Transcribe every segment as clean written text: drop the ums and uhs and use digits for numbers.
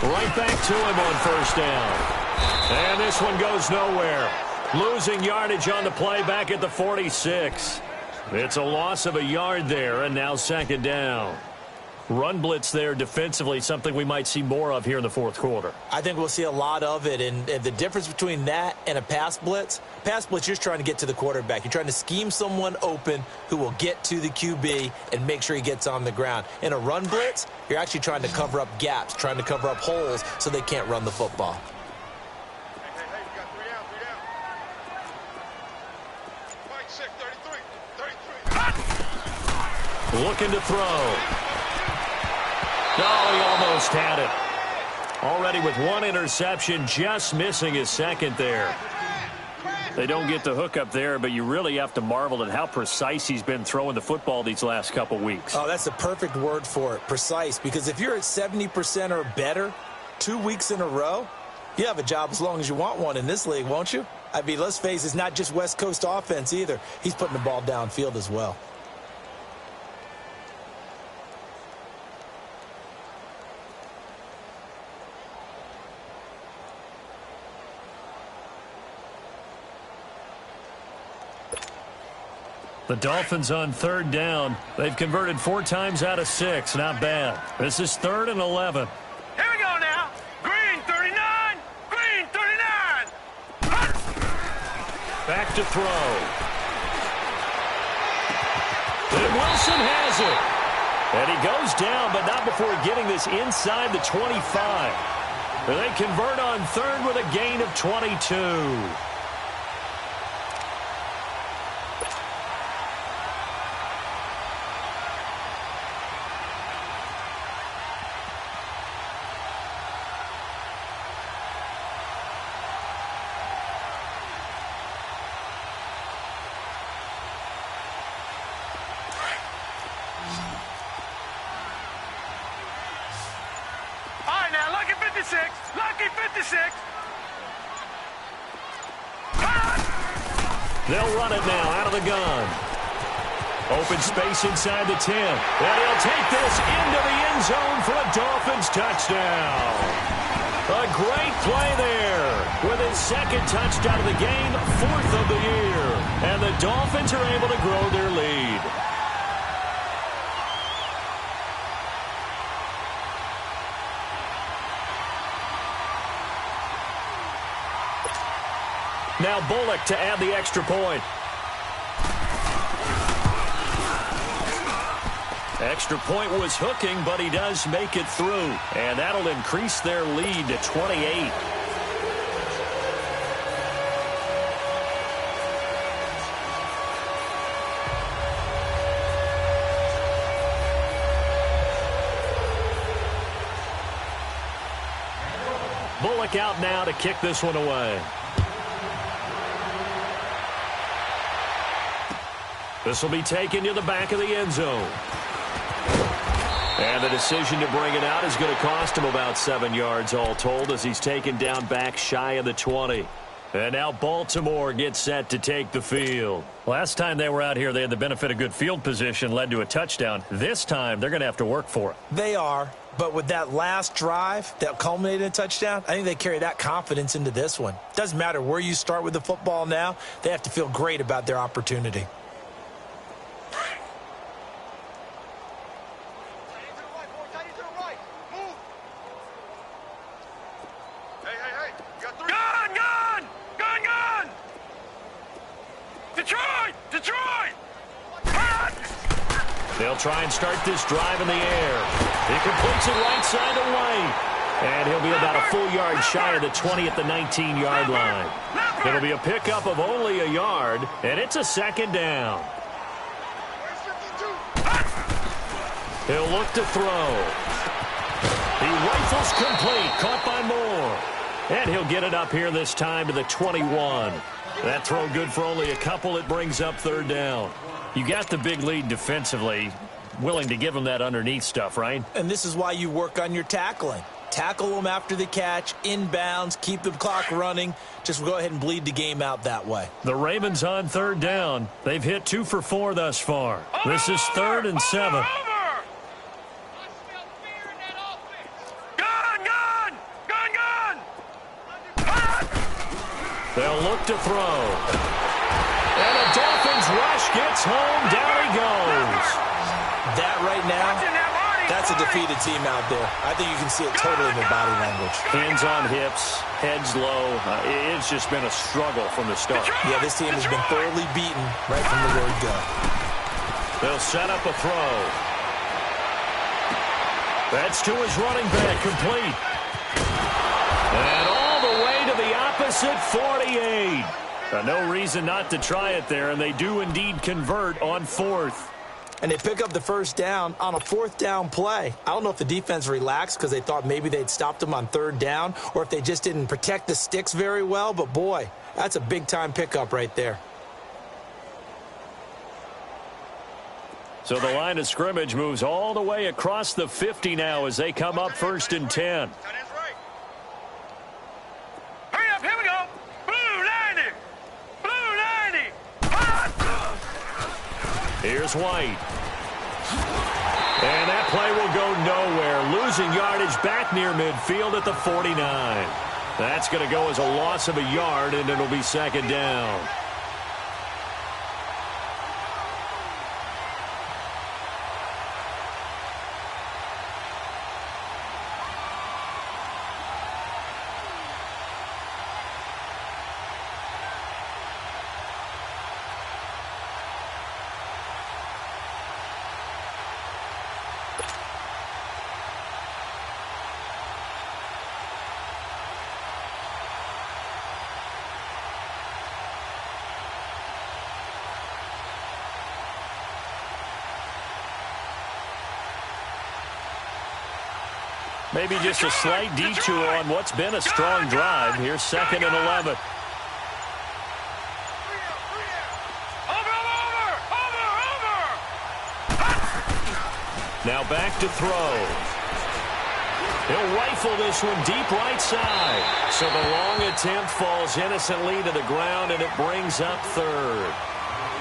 Right back to him on first down. And this one goes nowhere. Losing yardage on the play back at the 46. It's a loss of a yard there, and now second down. Run blitz there defensively, something we might see more of here in the fourth quarter. I think we'll see a lot of it, and the difference between that and a pass blitz, you're just trying to get to the quarterback. You're trying to scheme someone open who will get to the QB and make sure he gets on the ground. In a run blitz, you're actually trying to cover up gaps, trying to cover up holes so they can't run the football. Hey, you got 3 down. 33. Looking to throw. Oh, he almost had it. Already with one interception, just missing his second there. They don't get the hook up there, but you really have to marvel at how precise he's been throwing the football these last couple weeks. Oh, that's the perfect word for it, precise, because if you're at 70% or better 2 weeks in a row, you have a job as long as you want one in this league, won't you? I mean, let's face it, it's not just West Coast offense either. He's putting the ball downfield as well. The Dolphins on third down. They've converted 4 times out of 6. Not bad. This is 3rd and 11. Here we go now. Green 39. Green 39. Back to throw. And Wilson has it. And he goes down, but not before getting this inside the 25. They convert on 3rd with a gain of 22. Lucky 56. They'll run it now out of the gun. Open space inside the 10. And he'll take this into the end zone for a Dolphins touchdown. A great play there with his 2nd touchdown of the game, 4th of the year. And the Dolphins are able to grow their lead. Now Bullock to add the extra point. Extra point was hooking, but he does make it through. And that'll increase their lead to 28. Bullock out now to kick this one away. This will be taken to the back of the end zone. And the decision to bring it out is going to cost him about 7 yards all told as he's taken down back shy of the 20. And now Baltimore gets set to take the field. Last time they were out here, they had the benefit of good field position, led to a touchdown. This time, they're going to have to work for it. They are, but with that last drive that culminated in a touchdown, I think they carry that confidence into this one. Doesn't matter where you start with the football now, they have to feel great about their opportunity. They'll try and start this drive in the air. He completes it right side to White. And he'll be about a full yard shy of the 20 at the 19-yard line. It'll be a pickup of only a yard, and it's a 2nd down. He'll look to throw. He rifles complete, caught by Moore. And he'll get it up here this time to the 21. That throw good for only a couple. It brings up 3rd down. You got the big lead defensively, willing to give them that underneath stuff, right? And this is why you work on your tackling. Tackle them after the catch, inbounds, keep the clock running. Just go ahead and bleed the game out that way. The Ravens on 3rd down. They've hit 2 for 4 thus far. This is 3rd and 7. Gun! to throw. And the Dolphins rush gets home. Down he goes. That right now, that's a defeated team out there. I think you can see it totally in their body language. Hands on hips, heads low. It's just been a struggle from the start. Yeah, this team has been thoroughly beaten right from the word go. They'll set up a throw. That's to his running back, complete. And all the way to the opposite 48. No reason not to try it there, and they do indeed convert on fourth. And they pick up the first down on a fourth down play. I don't know if the defense relaxed because they thought maybe they'd stopped them on third down or if they just didn't protect the sticks very well. But, boy, that's a big-time pickup right there. So the line of scrimmage moves all the way across the 50 now as they come up 1st and 10. Hurry up, here we go. Blue 90. Blue 90. Here's White. And that play will go nowhere. Losing yardage back near midfield at the 49. That's going to go as a loss of a yard, and it'll be 2nd down. Maybe just a slight detour on what's been a strong drive. Here's 2nd and 11. Now back to throw. He'll rifle this one deep right side. So the long attempt falls innocently to the ground, and it brings up 3rd.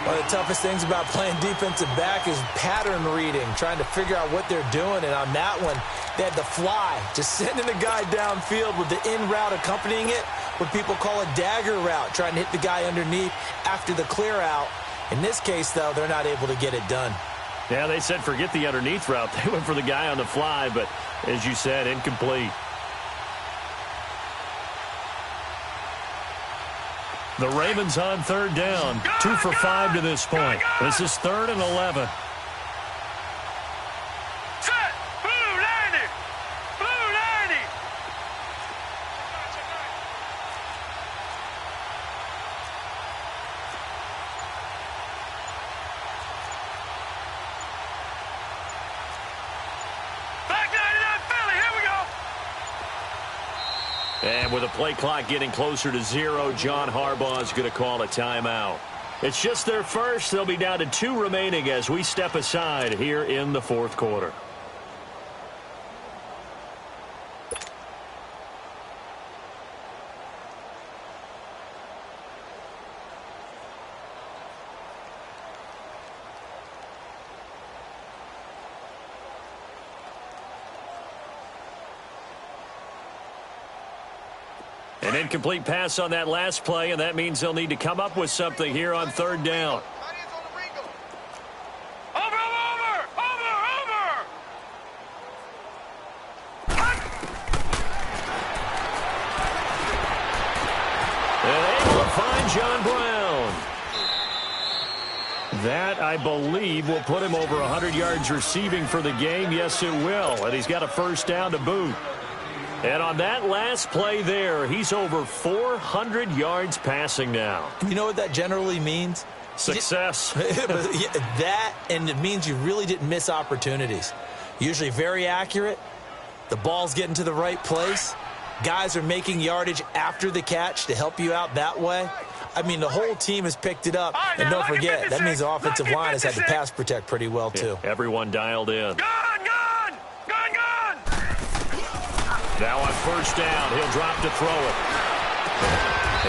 One of the toughest things about playing defensive back is pattern reading, trying to figure out what they're doing. And on that one, they had the fly, just sending the guy downfield with the in route accompanying it, what people call a dagger route, trying to hit the guy underneath after the clear out. In this case, though, they're not able to get it done. Yeah, they said forget the underneath route. They went for the guy on the fly, but as you said, incomplete. The Ravens on 3rd down. 2 for 5 to this point. This is 3rd and 11. Set. Blue 90. Blue 90. Back 99 Philly. Here we go. And with the play clock getting closer to 0, John Harbaugh is going to call a timeout. It's just their first. They'll be down to 2 remaining as we step aside here in the 4th quarter. An incomplete pass on that last play, and that means they'll need to come up with something here on 3rd down. Over. And able to find John Brown. That, I believe, will put him over 100 yards receiving for the game. Yes, it will. And he's got a 1st down to boot. And on that last play there, he's over 400 yards passing now. You know what that generally means? Success. That, and it means you really didn't miss opportunities. Usually very accurate. The ball's getting to the right place. Guys are making yardage after the catch to help you out that way. I mean, the whole team has picked it up. And don't forget, that means the offensive line has had to pass protect pretty well, too. Yeah, everyone dialed in. Gun. Now on 1st down, he'll drop to throw it.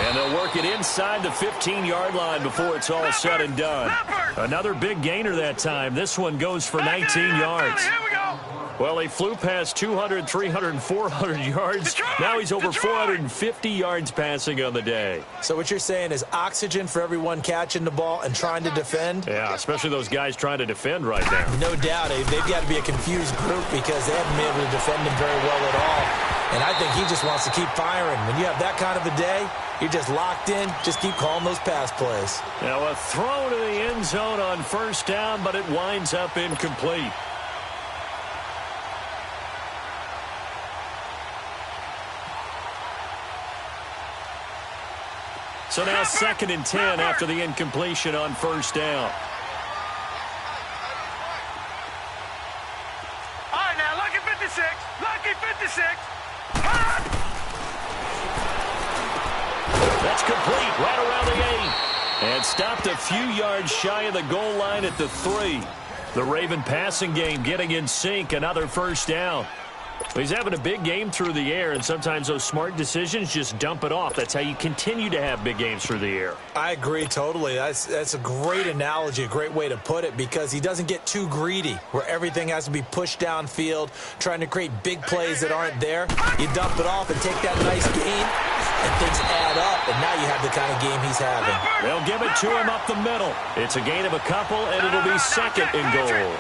And they'll work it inside the 15-yard line before it's all said and done. Another big gainer that time. This one goes for 19 yards. Here we go. Well, he flew past 200, 300, and 400 yards. Now he's over 450 yards passing on the day. So what you're saying is oxygen for everyone catching the ball and trying to defend? Yeah, especially those guys trying to defend right now. No doubt. They've got to be a confused group because they haven't been able to defend him very well at all. And I think he just wants to keep firing. When you have that kind of a day, you're just locked in. Just keep calling those pass plays. Now a throw to the end zone on first down, but it winds up incomplete. So now 2nd and 10 after the incompletion on first down. All right, now, lucky 56. Lucky 56. That's complete right around the 8. And stopped a few yards shy of the goal line at the 3. The Raven passing game getting in sync. Another first down. He's having a big game through the air, and sometimes those smart decisions just dump it off. That's how you continue to have big games through the air. I agree totally. That's a great analogy, a great way to put it, because he doesn't get too greedy where everything has to be pushed downfield, trying to create big plays that aren't there. You dump it off and take that nice gain, and things add up, and now you have the kind of game he's having. They'll give it to him up the middle. It's a gain of a couple, and it'll be 2nd and goal.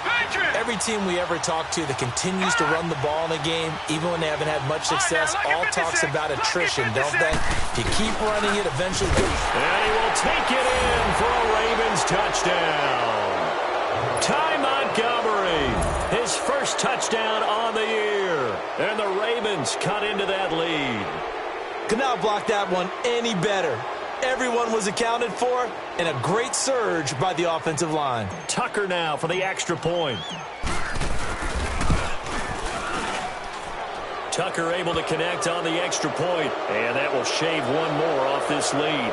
Every team we ever talk to that continues to run the ball in a game, even when they haven't had much success, all talks about attrition, don't they? If you keep running it, eventually... And he will take it in for a Ravens touchdown. Ty Montgomery, his first touchdown on the year. And the Ravens cut into that lead. Could not block that one any better. Everyone was accounted for, and a great surge by the offensive line. Tucker now for the extra point. Tucker able to connect on the extra point, and that will shave one more off this lead.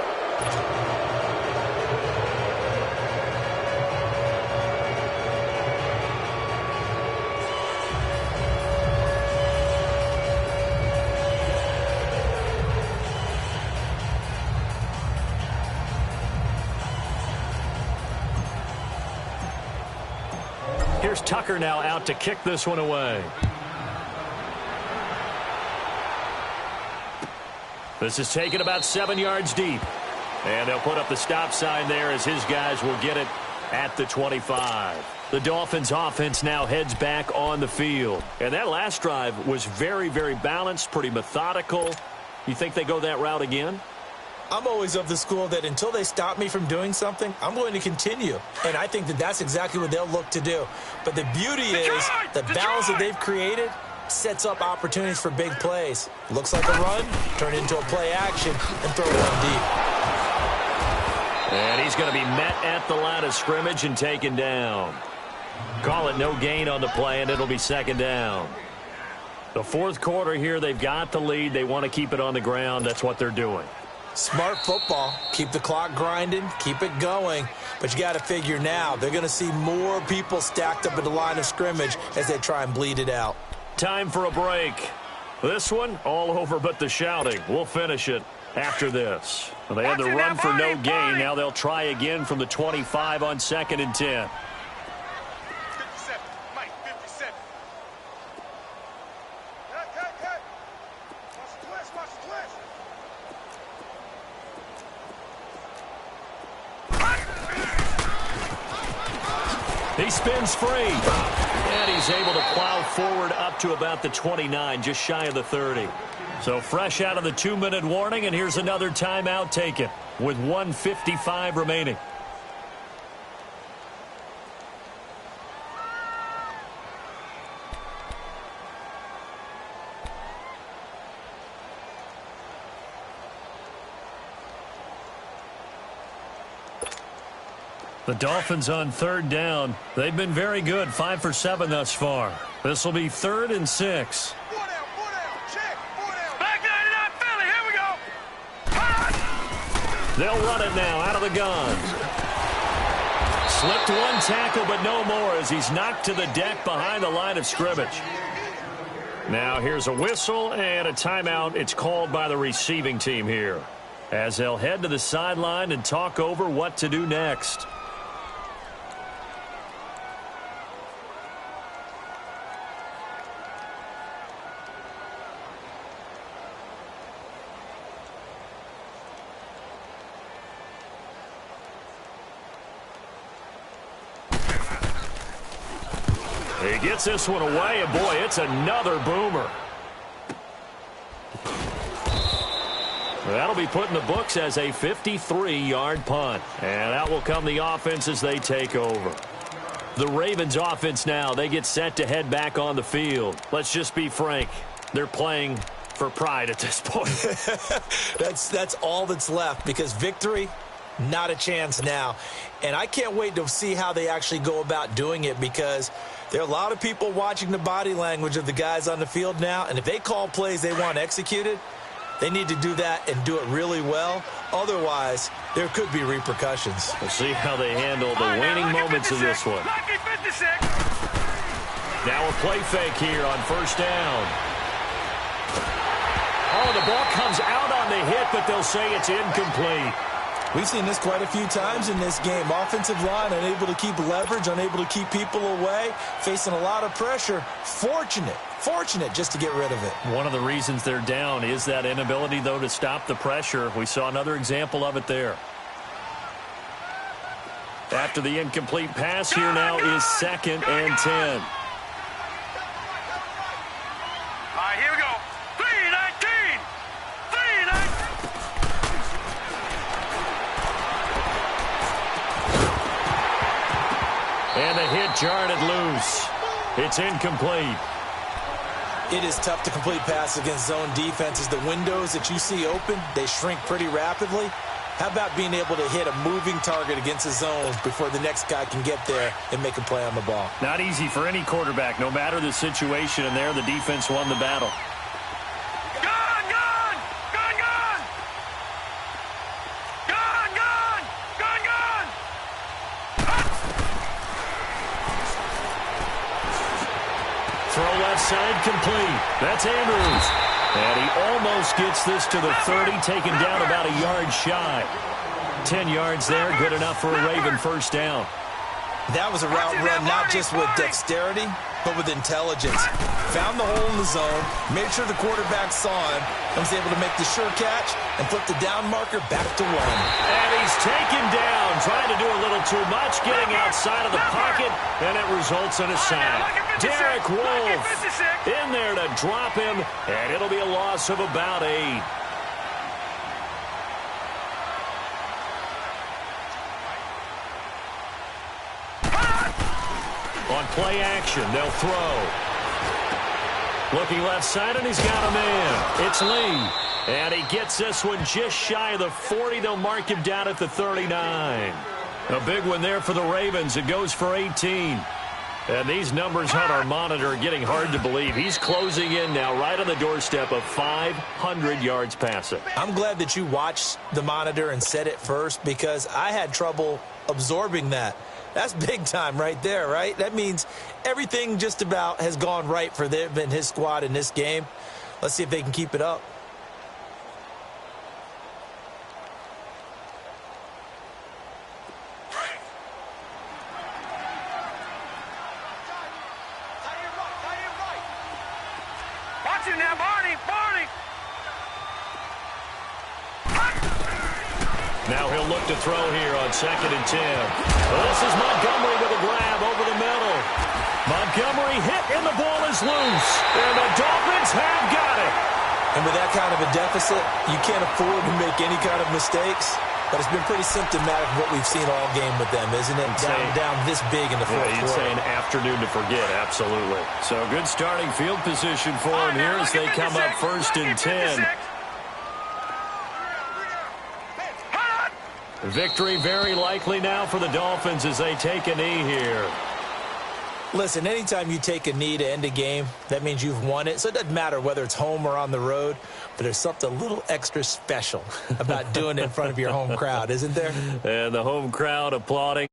Here's Tucker now out to kick this one away. This is taken about 7 yards deep. And they'll put up the stop sign there as his guys will get it at the 25. The Dolphins offense now heads back on the field. And that last drive was very, very balanced, pretty methodical. You think they go that route again? I'm always of the school that until they stop me from doing something, I'm going to continue. And I think that that's exactly what they'll look to do. But the beauty is the balance that they've created sets up opportunities for big plays. Looks like a run, turn into a play action, and throw it on deep. And he's going to be met at the line of scrimmage and taken down. Call it no gain on the play, and it'll be 2nd down. The 4th quarter here, they've got the lead. They want to keep it on the ground. That's what they're doing. Smart football. Keep the clock grinding, keep it going. But you got to figure now, they're going to see more people stacked up at the line of scrimmage as they try and bleed it out. Time for a break. This one, all over but the shouting. We'll finish it after this. Well, they had the run for no gain. Now they'll try again from the 25 on 2nd and 10. 57. Mike, 57. Cut. Watch the twist. He spins free. And he's able to plow forward up to about the 29, just shy of the 30. So fresh out of the 2-minute warning, and here's another timeout taken with 1:55 remaining. The Dolphins on 3rd down. They've been very good, 5 for 7 thus far. This will be 3rd and 6. 4 down, check, 4 down. Back 99, Philly, here we go. They'll run it now out of the gun. Slipped one tackle, but no more as he's knocked to the deck behind the line of scrimmage. Now here's a whistle and a timeout. It's called by the receiving team here, as they'll head to the sideline and talk over what to do next. He gets this one away, and boy, it's another boomer. That'll be put in the books as a 53-yard punt. And that will come the offense as they take over. The Ravens offense now, they get set to head back on the field. Let's just be frank. They're playing for pride at this point. That's all that's left, because victory, not a chance now. And I can't wait to see how they actually go about doing it, because there are a lot of people watching the body language of the guys on the field now, and if they call plays they want executed, they need to do that and do it really well. Otherwise, there could be repercussions. We'll see how they handle the waning moments of this one. Now a play fake here on first down. Oh, the ball comes out on the hit, but they'll say it's incomplete. We've seen this quite a few times in this game. Offensive line unable to keep leverage, unable to keep people away, facing a lot of pressure. Fortunate just to get rid of it. One of the reasons they're down is that inability, though, to stop the pressure. We saw another example of it there. After the incomplete pass, here now is 2nd and 10. All right, here we go. 3-19. 3-19. And the hit jarred it loose. It's incomplete. It is tough to complete passes against zone defenses. The windows that you see open, they shrink pretty rapidly. How about being able to hit a moving target against a zone before the next guy can get there and make a play on the ball? Not easy for any quarterback, no matter the situation, and there the defense won the battle. Throw left side complete. That's Andrews. And he almost gets this to the 30, taken down about a yard shy. 10 yards there, good enough for a Raven first down. That was a route run not just with dexterity, but with intelligence. Found the hole in the zone, made sure the quarterback saw him, and was able to make the sure catch and flip the down marker back to 1. And he's taken down, trying to do a little too much, getting outside of the pocket, and it results in a sack. Derek Wolfe in there to drop him, and it'll be a loss of about 8. On play action, they'll throw. Looking left side, and he's got a man. It's Lee. And he gets this one just shy of the 40. They'll mark him down at the 39. A big one there for the Ravens. It goes for 18. And these numbers on our monitor are getting hard to believe. He's closing in now right on the doorstep of 500 yards passing. I'm glad that you watched the monitor and said it first, because I had trouble absorbing that. That's big time right there, right? That means everything just about has gone right for them and his squad in this game. Let's see if they can keep it up. Watch him now, Barney. Now he'll look to throw here on 2nd and 10. This is Montgomery with a grab over the middle. Montgomery hit, and the ball is loose. And the Dolphins have got it. And with that kind of a deficit, you can't afford to make any kind of mistakes. But it's been pretty symptomatic of what we've seen all game with them, isn't it? Down this big in the fourth quarter. You'd say an afternoon to forget, absolutely. So good starting field position for them here as they come up 1st and 10. Victory very likely now for the Dolphins as they take a knee here. Listen, anytime you take a knee to end a game, that means you've won it. So it doesn't matter whether it's home or on the road, but there's something a little extra special about doing it in front of your home crowd, isn't there? And the home crowd applauding.